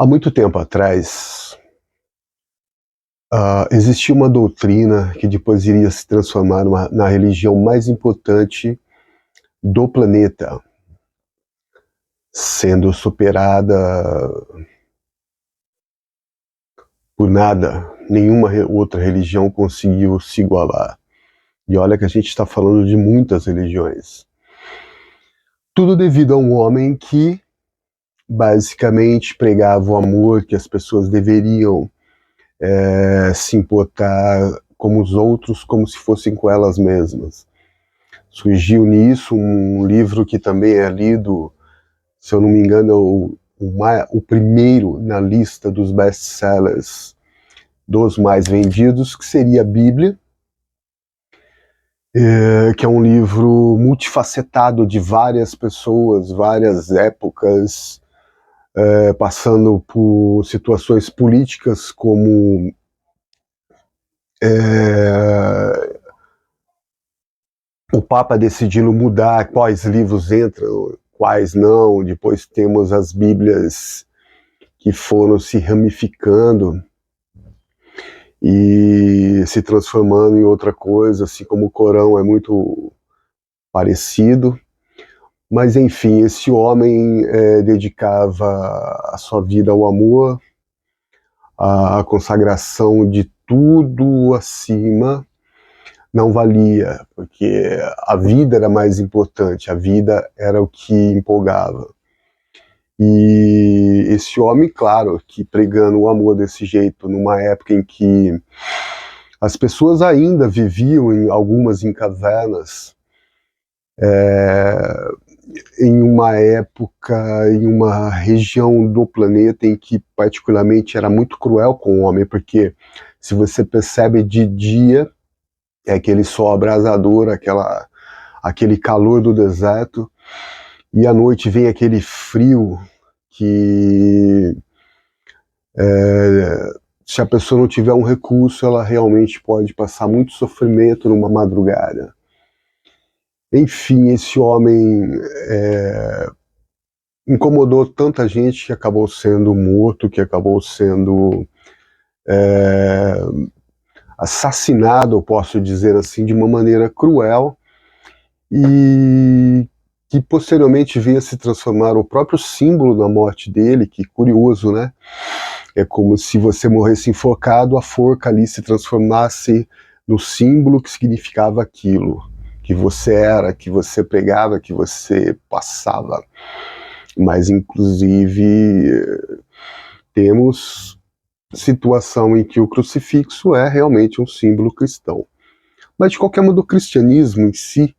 Há muito tempo atrás, existia uma doutrina que depois iria se transformar na religião mais importante do planeta, sendo superada por nada. Nenhuma outra religião conseguiu se igualar. E olha que a gente está falando de muitas religiões. Tudo devido a um homem que basicamente pregava o amor, que as pessoas deveriam se importar como os outros, como se fossem com elas mesmas. Surgiu nisso um livro que também é lido, se eu não me engano, o primeiro na lista dos best-sellers, dos mais vendidos, que seria a Bíblia, que é um livro multifacetado de várias pessoas, várias épocas, passando por situações políticas como o Papa decidindo mudar quais livros entram, quais não. Depois temos as Bíblias que foram se ramificando e se transformando em outra coisa, assim como o Corão é muito parecido. Mas enfim, esse homem dedicava a sua vida ao amor, à consagração de tudo acima. Não valia, porque a vida era mais importante, a vida era o que empolgava. E esse homem, claro, que pregando o amor desse jeito, numa época em que as pessoas ainda viviam, algumas em cavernas, em uma época, em uma região do planeta em que particularmente era muito cruel com o homem, porque se você percebe de dia, é aquele sol abrasador, aquele calor do deserto, e à noite vem aquele frio que se a pessoa não tiver um recurso, ela realmente pode passar muito sofrimento numa madrugada. Enfim, esse homem incomodou tanta gente que acabou sendo morto, que acabou sendo assassinado, eu posso dizer assim, de uma maneira cruel, e que posteriormente veio a se transformar o próprio símbolo da morte dele. Que curioso, né? É como se você morresse enforcado, a forca ali se transformasse no símbolo que significava aquilo, que você era, que você pregava, que você passava. Mas, inclusive, temos situação em que o crucifixo é realmente um símbolo cristão. Mas, de qualquer modo, o cristianismo em si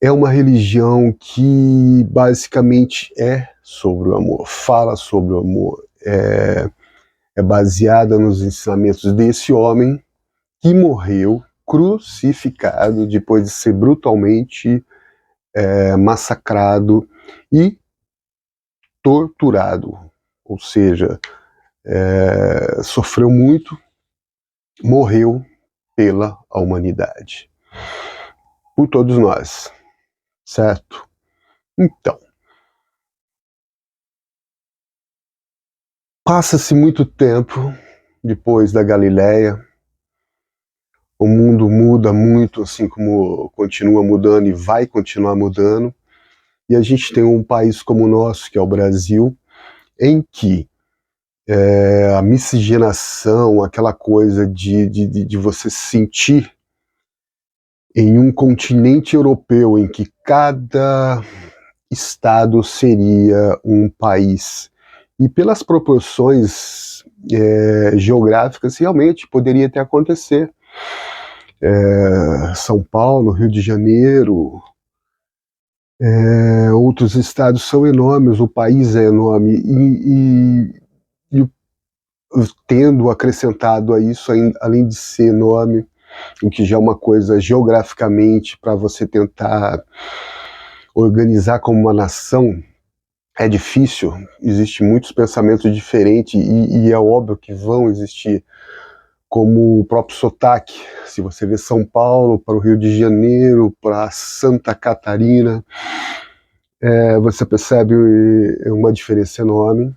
é uma religião que basicamente é sobre o amor, fala sobre o amor, é baseada nos ensinamentos desse homem que morreu crucificado depois de ser brutalmente massacrado e torturado, ou seja, sofreu muito, morreu pela humanidade, por todos nós, certo? Então, passa-se muito tempo depois da Galileia, o mundo muda muito, assim como continua mudando e vai continuar mudando, e a gente tem um país como o nosso, que é o Brasil, em que a miscigenação, aquela coisa de você sentir em um continente europeu em que cada estado seria um país, e pelas proporções geográficas realmente poderia até acontecer. São Paulo, Rio de Janeiro, outros estados são enormes, o país é enorme, e tendo acrescentado a isso, além de ser enorme, o que já é uma coisa geograficamente para você tentar organizar como uma nação, é difícil, existem muitos pensamentos diferentes, e é óbvio que vão existir, como o próprio sotaque. Se você vê São Paulo para o Rio de Janeiro, para Santa Catarina, você percebe uma diferença enorme.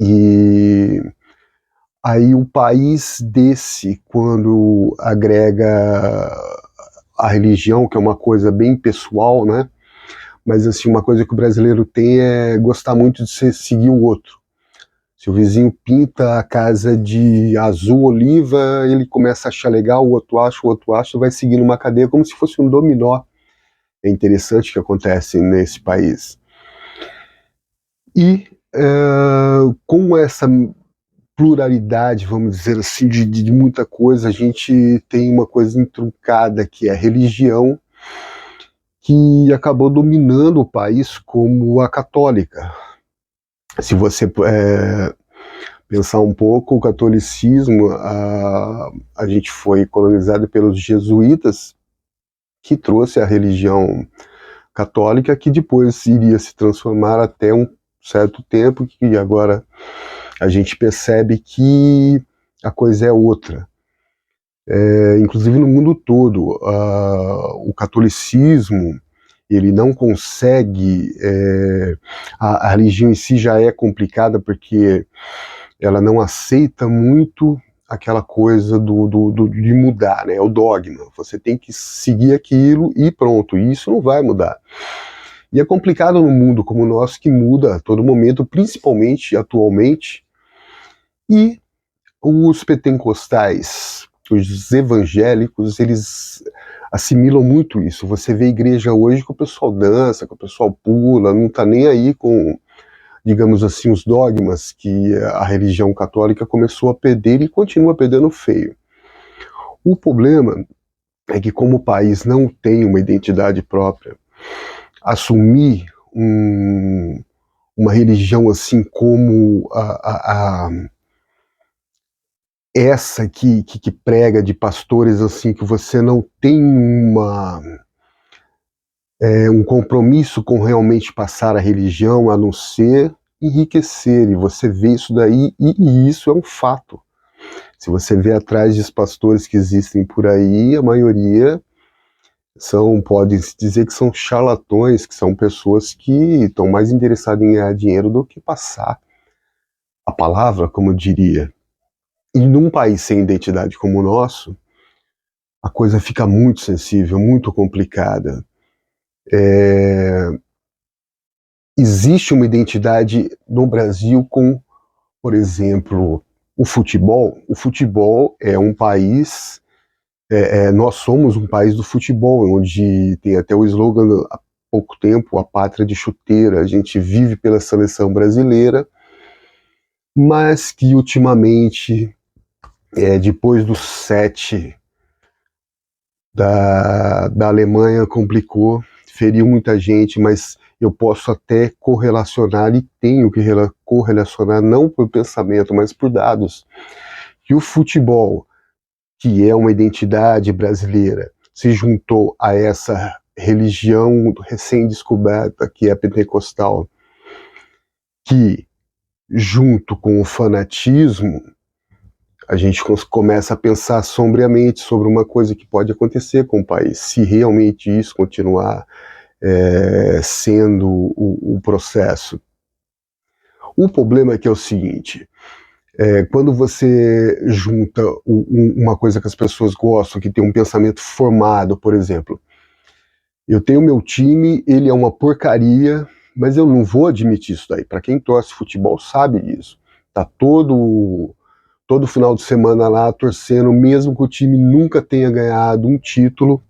E aí o país desse, quando agrega a religião, que é uma coisa bem pessoal, né? Mas assim, uma coisa que o brasileiro tem é gostar muito de seguir o outro. Se o vizinho pinta a casa de azul oliva, ele começa a achar legal, o outro acha, vai seguindo uma cadeia como se fosse um dominó. É interessante o que acontece nesse país. E com essa pluralidade, vamos dizer assim, de muita coisa, a gente tem uma coisa entroncada, que é a religião, que acabou dominando o país como a católica. Se você pensar um pouco, o catolicismo, a gente foi colonizado pelos jesuítas, que trouxe a religião católica, que depois iria se transformar até um certo tempo, que agora a gente percebe que a coisa é outra. Inclusive no mundo todo, o catolicismo, ele não consegue, a religião em si já é complicada, porque ela não aceita muito aquela coisa de mudar, né? É o dogma. Você tem que seguir aquilo e pronto. E isso não vai mudar. E é complicado num mundo como o nosso, que muda a todo momento, principalmente atualmente. E os pentecostais, os evangélicos, eles assimilam muito isso. Você vê a igreja hoje que o pessoal dança, que o pessoal pula, não está nem aí com, digamos assim, os dogmas que a religião católica começou a perder e continua perdendo feio. O problema é que, como o país não tem uma identidade própria, assumir uma religião assim como essa que prega, de pastores assim, que você não tem um compromisso com realmente passar a religião, a não ser enriquecer, e você vê isso daí, e isso é um fato. Se você vê atrás dos pastores que existem por aí, a maioria pode-se dizer que são charlatões, que são pessoas que estão mais interessadas em ganhar dinheiro do que passar a palavra, como eu diria. E num país sem identidade como o nosso, a coisa fica muito sensível, muito complicada. Existe uma identidade no Brasil com, por exemplo, o futebol. O futebol é um país, nós somos um país do futebol, onde tem até o slogan há pouco tempo, a pátria de chuteira. A gente vive pela seleção brasileira, mas que ultimamente, depois do 7 da Alemanha, complicou, feriu muita gente, mas eu posso até correlacionar, e tenho que correlacionar, não por pensamento, mas por dados, que o futebol, que é uma identidade brasileira, se juntou a essa religião recém-descoberta, que é a pentecostal, que, junto com o fanatismo, a gente começa a pensar sombriamente sobre uma coisa que pode acontecer com o país, se realmente isso continuar sendo o processo. O problema é que é o seguinte, quando você junta uma coisa que as pessoas gostam, que tem um pensamento formado, por exemplo, eu tenho meu time, ele é uma porcaria, mas eu não vou admitir isso daí. Para quem torce futebol sabe disso. Tá todo final de semana lá torcendo, mesmo que o time nunca tenha ganhado um título,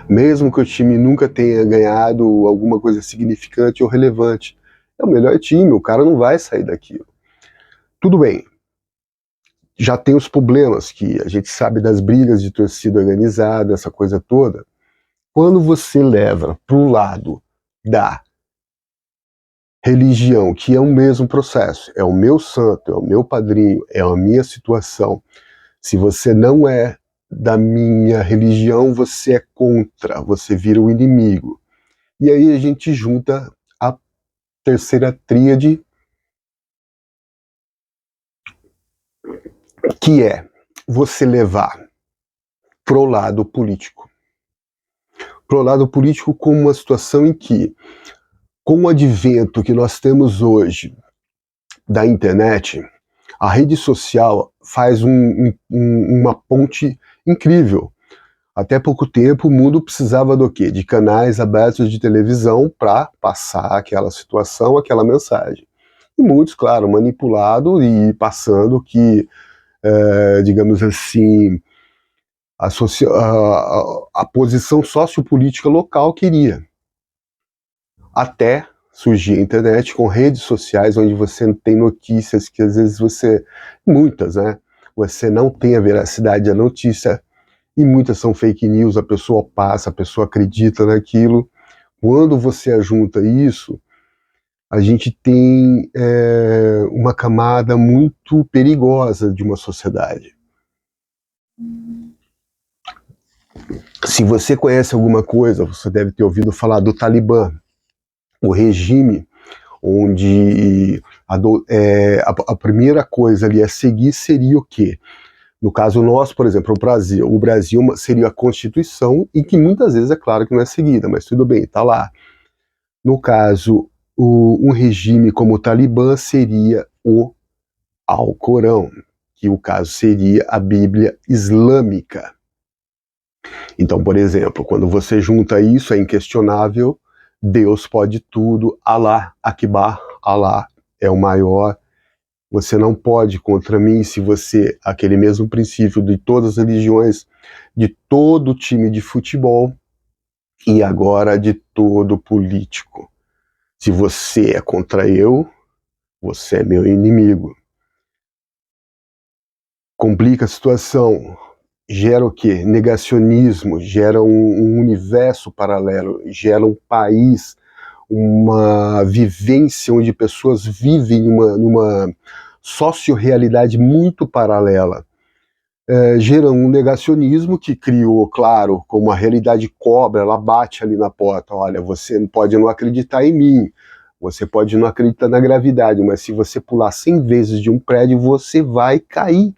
mesmo que o time nunca tenha ganhado alguma coisa significante ou relevante. É o melhor time, o cara não vai sair daquilo. Tudo bem, já tem os problemas, que a gente sabe das brigas de torcida organizada, essa coisa toda. Quando você leva para o lado da religião, que é o mesmo processo, é o meu santo, é o meu padrinho, é a minha situação. Se você não é da minha religião, você é contra, você vira o inimigo. E aí a gente junta a terceira tríade, que é você levar pro lado político. Pro lado político, como uma situação em que, com o advento que nós temos hoje da internet, a rede social faz uma ponte incrível. Até pouco tempo o mundo precisava do quê? De canais abertos de televisão para passar aquela situação, aquela mensagem. E muitos, claro, manipulados e passando que, digamos assim, a posição sociopolítica local queria. Até surgir a internet com redes sociais, onde você tem notícias que às vezes muitas, né? Você não tem a veracidade da notícia, e muitas são fake news, a pessoa passa, a pessoa acredita naquilo. Quando você ajunta isso, a gente tem uma camada muito perigosa de uma sociedade. Se você conhece alguma coisa, você deve ter ouvido falar do Talibã, o regime onde a primeira coisa ali a seguir seria o quê? No caso nosso, por exemplo, o Brasil seria a Constituição, e que muitas vezes é claro que não é seguida, mas tudo bem, está lá. No caso, um regime como o Talibã seria o Alcorão, que o caso seria a Bíblia Islâmica. Então, por exemplo, quando você junta isso, é inquestionável, Deus pode tudo, Allah Akbar, Allah é o maior, você não pode contra mim se você, aquele mesmo princípio de todas as religiões, de todo time de futebol e agora de todo político. Se você é contra eu, você é meu inimigo. Complica a situação, gera o quê? Negacionismo, gera um universo paralelo, gera um país, uma vivência onde pessoas vivem numa socio-realidade muito paralela. Gera um negacionismo que criou, claro, como a realidade cobra, ela bate ali na porta, olha, você pode não acreditar em mim, você pode não acreditar na gravidade, mas se você pular 100 vezes de um prédio, você vai cair.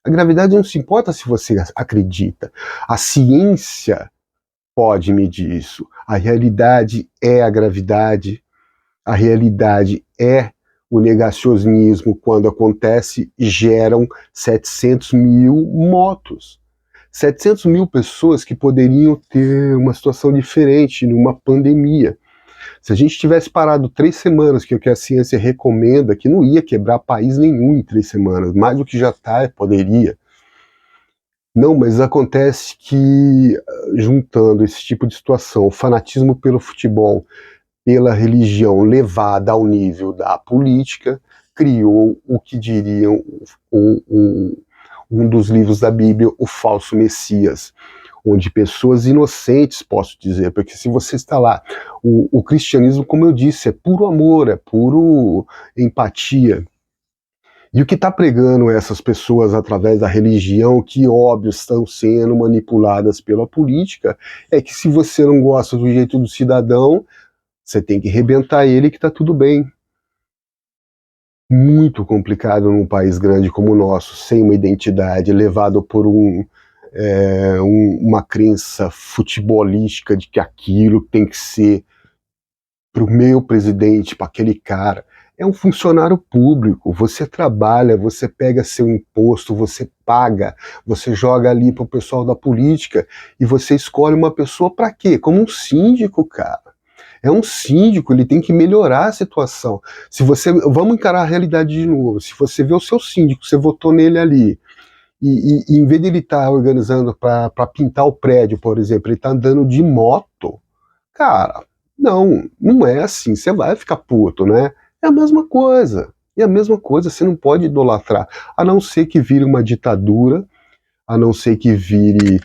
A gravidade não se importa se você acredita. A ciência pode medir isso. A realidade é a gravidade, a realidade é o negacionismo. Quando acontece, geram 700 mil mortos. 700 mil pessoas que poderiam ter uma situação diferente numa pandemia. Se a gente tivesse parado 3 semanas, que é o que a ciência recomenda, que não ia quebrar país nenhum em 3 semanas, mais do que já está, poderia. Não, mas acontece que, juntando esse tipo de situação, o fanatismo pelo futebol, pela religião levada ao nível da política, criou o que diriam um dos livros da Bíblia, o falso Messias, onde pessoas inocentes, posso dizer, porque se você está lá, o cristianismo, como eu disse, é puro amor, é puro empatia. E o que está pregando essas pessoas através da religião, que óbvio estão sendo manipuladas pela política, é que se você não gosta do jeito do cidadão, você tem que arrebentar ele que está tudo bem. Muito complicado num país grande como o nosso, sem uma identidade, levado por uma crença futebolística de que aquilo tem que ser para o meu presidente, para aquele cara. É um funcionário público, você trabalha, você pega seu imposto, você paga, você joga ali para o pessoal da política e você escolhe uma pessoa para quê? Como um síndico, cara. É um síndico, ele tem que melhorar a situação. Vamos encarar a realidade de novo. Se você vê o seu síndico, você votou nele ali, e em vez de ele estar organizando para pintar o prédio, por exemplo, ele está andando de moto, cara, não é assim, você vai ficar puto, né? É a mesma coisa, você não pode idolatrar, a não ser que vire uma ditadura, a não ser que vire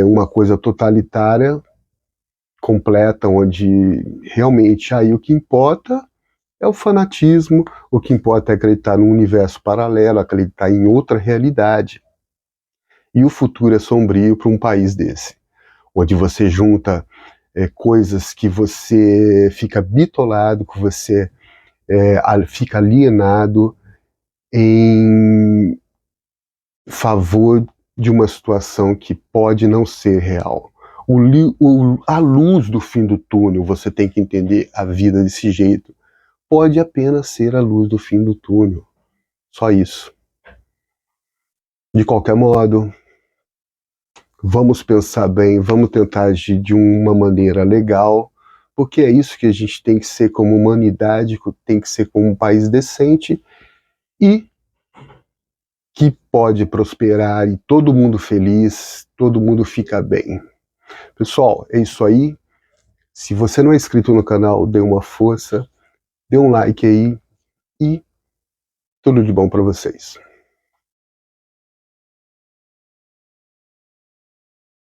uma coisa totalitária, completa, onde realmente aí o que importa é o fanatismo, o que importa é acreditar num universo paralelo, acreditar em outra realidade. E o futuro é sombrio para um país desse, onde você junta coisas que você fica bitolado, que você fica alienado em favor de uma situação que pode não ser real. A luz do fim do túnel, você tem que entender a vida desse jeito, pode apenas ser a luz do fim do túnel. Só isso. De qualquer modo, vamos pensar bem, vamos tentar agir de uma maneira legal, porque é isso que a gente tem que ser como humanidade, tem que ser como um país decente e que pode prosperar e todo mundo feliz, todo mundo fica bem. Pessoal, é isso aí. Se você não é inscrito no canal, dê uma força, dê um like aí e tudo de bom para vocês.